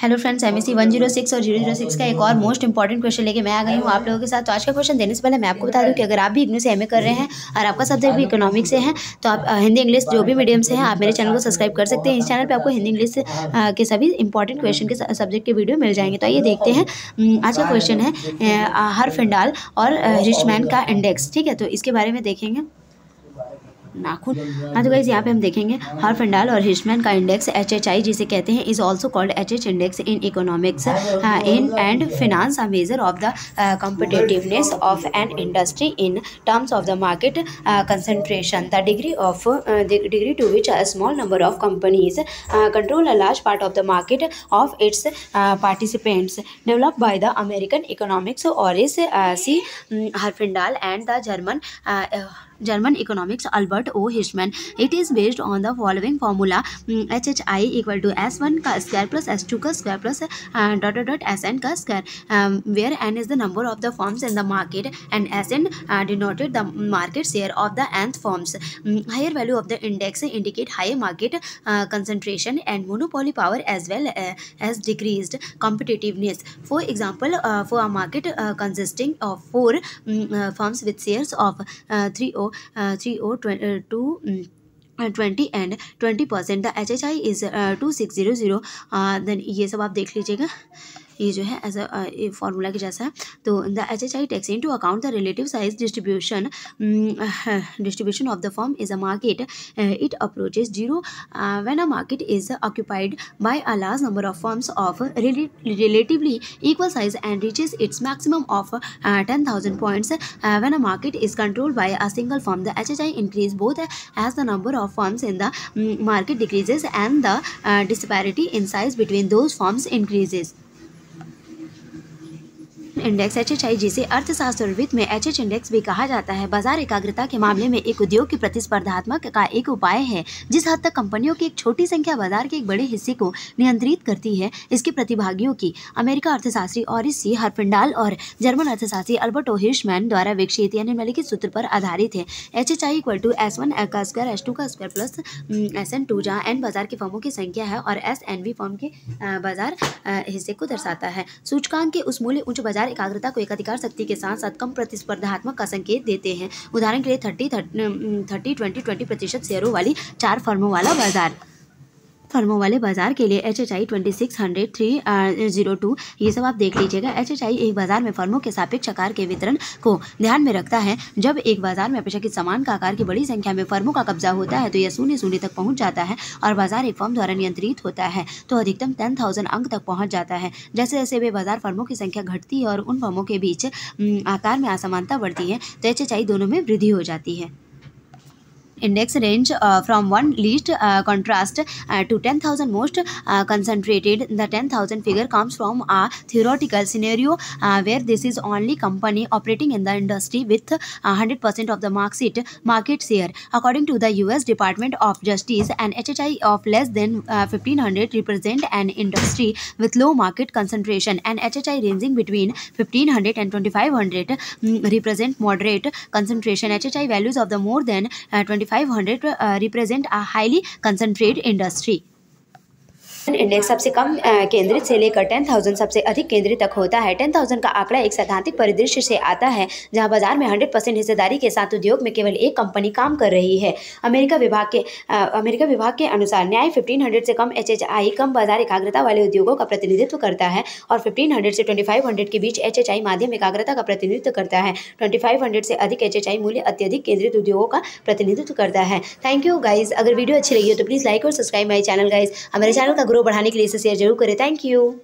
Hello friends, MSc 106 और 006 का एक और मोस्ट इंपॉर्टेंट क्वेश्चन लेके मैं आ गई हूँ आप लोगों के साथ। तो आज का क्वेश्चन देने से पहले मैं आपको बता दूं कि अगर आप भी इग्नू से एमए कर रहे हैं और आपका सब्जेक्ट भी इकोनॉमिक्स से है तो आप हिंदी इंग्लिश जो भी मीडियम से हैं आप मेरे चैनल को सब्सक्राइब कर सकते हैं। इस चैनल पे आपको हिंदी इंग्लिश के सभी इंपॉर्टेंट क्वेश्चन के सब्जेक्ट के वीडियो मिल जाएंगे। तो आइए देखते हैं। आज का क्वेश्चन है हर्फिंडाल और रिचमैन का इंडेक्स। ठीक है, तो इसके बारे में देखेंगे। नाखून। हाँ, तो गाइस यहाँ पे हम देखेंगे हर्फिंडाल और हिर्शमैन का इंडेक्स HHI जिसे कहते हैं is also called HH index in economics in and finance a measure of the competitiveness of an industry in terms of the market concentration, the degree to which a small number of companies control a large part of the market of its participants, developed by the American economics Oris C. Hurfindal and the German economics Albert O. Hirschman. It is based on the following formula: HHI equal to S1 का square plus S2 का square plus SN का square, where N is the number of the firms in the market and SN denoted the market share of the nth firms. Higher value of the index indicate higher market concentration and monopoly power as well as decreased competitiveness. For example, for a market consisting of 4 firms with shares of 20 and 20%, the HHI is 2600. Then ये सब आप देख लीजिएगा, ये जो है as a formula के जैसा है। तो the HHI takes into account the relative size distribution of the firm is a market it approaches zero when a market is occupied by a large number of firms of relatively equal size and reaches its maximum of 10,000 points when a market is controlled by a single firm. The HHI increase both as the number of firms in the market decreases and the disparity in size between those firms increases. Index HHI जिसे अर्थशास्त्र with में HH index भी कहा जाता है, बाजार एकाग्रता के मामले में एक उद्योग की प्रतिस्पर्धात्मक का एक उपाय है जिस हद तक कंपनियों की एक छोटी संख्या बाजार के एक बड़े हिस्से को नियंत्रित करती है। इसके प्रतिभागियों की अमेरिका अर्थशास्त्री ओरिस सी हर्फिंडाल और जर्मन अर्थशास्त्री अल्बर्ट ओ हिर्शमैन द्वारा विकसित या निम्नलिखित सूत्र पर आधारित है। HHI इक्वल टू S1 का स्क्वायर S2 का स्क्वायर प्लस SN2, जहाँ N बाजार की फर्मों की संख्या है और SN भी फर्म के बाजार हिस्से को दर्शाता है। सूचकांक के उस मूल्य उच्च बाजार एकाग्रता को एक अधिकार शक्ति के साथ साथ कम प्रतिस्पर्धात्मक का संकेत देते हैं। उदाहरण के लिए 30-20% शेयरों वाली 4 फर्मों वाले बाजार के लिए HHI 260302। ये सब आप देख लीजिएगा। HHI एक बाजार में फर्मों के सापेक्ष आकार के वितरण को ध्यान में रखता है। जब एक बाजार में अपेक्षाकृत समान का आकार की बड़ी संख्या में फर्मों का कब्जा होता है तो यह 0 तक पहुंच जाता है और बाजार एक फर्म द्वारा नियंत्रित होता है तो अधिकतम 10,000 अंक तक पहुंच जाता है। जैसे जैसे वे बाजार फर्मों की संख्या घटती है और उन फर्मों के बीच आकार में असमानता बढ़ती है तो HHI दोनों में वृद्धि हो जाती है। Index range from one least contrast to 10,000 most concentrated. The 10,000 figure comes from a theoretical scenario where this is only company operating in the industry with 100% of the market share. According to the US Department of Justice, an HHI of less than 1,500 represent an industry with low market concentration. An HHI ranging between 1,500 and 2,500 represent moderate concentration. HHI values of the more than 2,500 represent a highly concentrated industry. Index सबसे कम केंद्रित से लेकर 10,000 सबसे अधिक केंद्रित तक होता है। 10,000 का आंकड़ा एक सैद्धांतिक परिदृश्य से आता है जहां बाजार में 100% हिस्सेदारी के साथ उद्योग में केवल एक कंपनी काम कर रही है। अमेरिका विभाग के अनुसार न्याय 1,500 से कम HHI कम बाजार एकाग्रता वाले उद्योगों का प्रतिनिधित्व करता है और 1,500 से 2,500 के बीच HHI माध्यम एकाग्रता का प्रतिनिधित्व करता है। 2,500 से अधिक HHI मूल्य अत्यधिक केंद्रित उद्योगों का प्रतिनिधित्व करता है। Thank you guys. अगर वीडियो अच्छी लगी हो तो प्लीज़ लाइक और सब्सक्राइब माई चैनल गाइज। हमारे चैनल का ग्रो बढ़ाने के लिए इसे शेयर जरूर करें। Thank you.